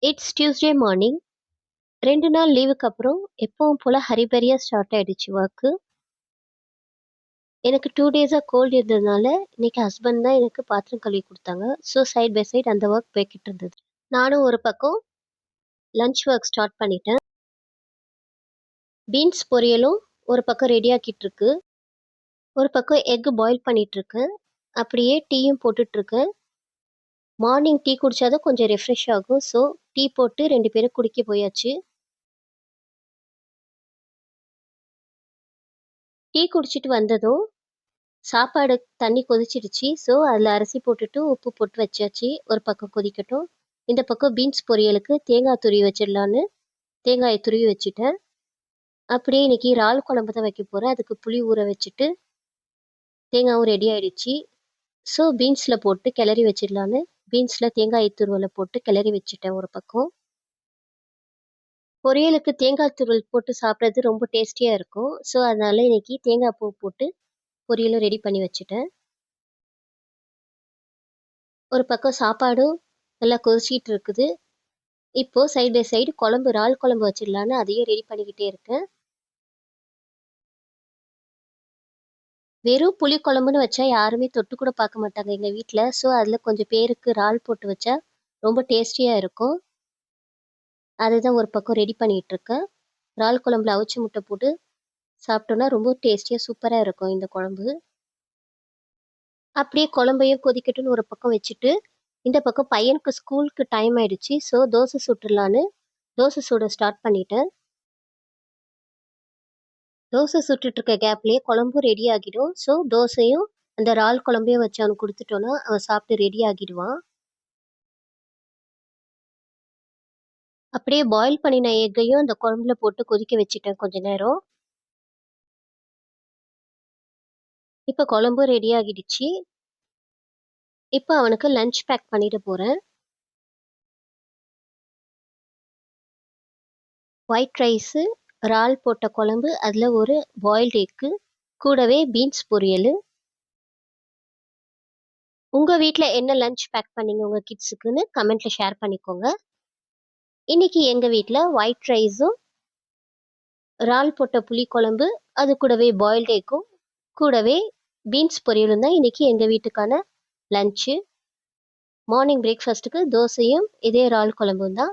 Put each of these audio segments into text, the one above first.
It's Tuesday morning. 2 நாள் லீவுக்கு அப்புறம் எப்பவும் போல ஹரிபரியா ஸ்டார்ட் ஆயிடுச்சு ஒர்க்கு. எனக்கு 2 டேஸா கோல்டு இருந்ததுனால, இன்னைக்கு ஹஸ்பண்ட் தான் எனக்கு பாத்திரம் கழுவி குடுத்தாங்க. ஸோ சைட் பை சைட் அந்த ஒர்க் போய்க்கிட்டு இருந்தது. நானும் ஒரு பக்கம் லஞ்ச் ஒர்க் ஸ்டார்ட் பண்ணிட்டேன். பீன்ஸ் பொரியலும் ஒரு பக்கம் ரெடி ஆக்கிட்டு இருக்கு. ஒரு பக்கம் எக் பாயில் பண்ணிட்டு இருக்கேன். அப்படியே டீயும் போட்டுட்டு இருக்கேன். மார்னிங் டீ குடிச்சாதான் கொஞ்சம் ரெஃப்ரெஷ் ஆகும். ஸோ டீ போட்டு 2 பேரும் குடிக்க போயாச்சு. டீ குடிச்சிட்டு வந்ததும் சாப்பாடு தண்ணி கொதிச்சிடுச்சு. ஸோ அதில் அரிசி போட்டுட்டு உப்பு போட்டு வச்சாச்சு. ஒரு பக்கம் கொதிக்கட்டும். இந்த பக்கம் பீன்ஸ் பொரியலுக்கு தேங்காய் துருவி வச்சிடலான்னு தேங்காயை துருவி வச்சுட்டேன். அப்படியே இன்னைக்கு இறால் குழம்பு தான் வைக்க போகிறேன். அதுக்கு புளி ஊற வச்சுட்டு தேங்காயும் ரெடி ஆயிடுச்சு. ஸோ பீன்ஸில் போட்டு கிளறி வச்சிடலான்னு பீன்ஸில் தேங்காய் துருவலை போட்டு கிளறி வச்சுட்டேன் ஒரு பக்கம். பொரியலுக்கு தேங்காய் துருவல் போட்டு சாப்பிட்றது ரொம்ப டேஸ்டியாக இருக்கும். ஸோ அதனால இன்னைக்கு தேங்காய் பூ போட்டு பொரியலும் ரெடி பண்ணி வச்சுட்டேன். ஒரு பக்கம் சாப்பாடும் நல்லா கொதிச்சிட்டு இருக்குது. இப்போ சைடு பை சைடு குழம்பு இறால் குழம்பு வச்சிடலான்னு அதையும் ரெடி பண்ணிக்கிட்டே இருக்கேன். வெறும் புளி குழம்புன்னு வச்சா யாருமே தொட்டு கூட பார்க்க மாட்டாங்க எங்கள் வீட்டில். ஸோ அதில் கொஞ்சம் பேருக்கு இறால் போட்டு வச்சா ரொம்ப டேஸ்டியாக இருக்கும். அதுதான் ஒரு பக்கம் ரெடி பண்ணிட்டு இருக்கேன். இறால் குழம்புல அவிச்ச முட்டை போட்டு சாப்பிட்டோன்னா ரொம்ப டேஸ்டியாக சூப்பராக இருக்கும் இந்த குழம்பு. அப்படியே குழம்பையும் கொதிக்கட்டுன்னு ஒரு பக்கம் வச்சுட்டு இந்த பக்கம் பையனுக்கு ஸ்கூலுக்கு டைம் ஆயிடுச்சு. ஸோ தோசை சுட்டுடலான்னு தோசை சுட ஸ்டார்ட் பண்ணிட்டேன். தோசை சுட்டுட்டு இருக்க கேப்லேயே குழம்பும் ரெடி ஆகிடும். ஸோ தோசையும் அந்த இறால் குழம்பையும் வச்சு அவனுக்கு கொடுத்துட்டோன்னா அவன் சாப்பிட்டு ரெடி ஆகிடுவான். அப்படியே பாயில் பண்ணின எக்கையும் அந்த குழம்புல போட்டு கொதிக்க வச்சுட்டேன் கொஞ்ச நேரம். இப்போ குழம்பும் ரெடி ஆகிடுச்சு. இப்போ அவனுக்கு லஞ்ச் பேக் பண்ணிட போகிறேன். ஒயிட் ரைஸு, இறால் போட்ட குழம்பு, அதில் ஒரு பாயில்டு எக்கு, கூடவே பீன்ஸ் பொரியல். உங்கள் வீட்டில் என்ன லஞ்ச் பேக் பண்ணீங்க உங்கள் கிட்ஸுக்குன்னு கமெண்ட்டில் ஷேர் பண்ணிக்கோங்க. இன்னைக்கு எங்கள் வீட்டில் ஒயிட் ரைஸும் இறால் போட்ட புளி குழம்பு, அது கூடவே பாயில்டு எக்கும், கூடவே பீன்ஸ் பொரியலும் தான் இன்னைக்கு எங்கள் வீட்டுக்கான லஞ்சு. மார்னிங் பிரேக்ஃபாஸ்ட்டுக்கு தோசையும் இதே இறால் குழம்பும் தான்.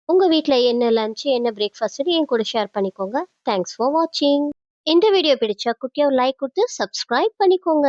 உங்கள் வீட்டில் என்ன லஞ்சு என்ன பிரேக்ஃபாஸ்ட்டுன்னு என் கூட ஷேர் பண்ணிக்கோங்க. தேங்க்ஸ் ஃபார் வாட்சிங். இந்த வீடியோ பிடிச்சா குட்டியாக லைக் கொடுத்து சப்ஸ்கிரைப் பண்ணிக்கோங்க.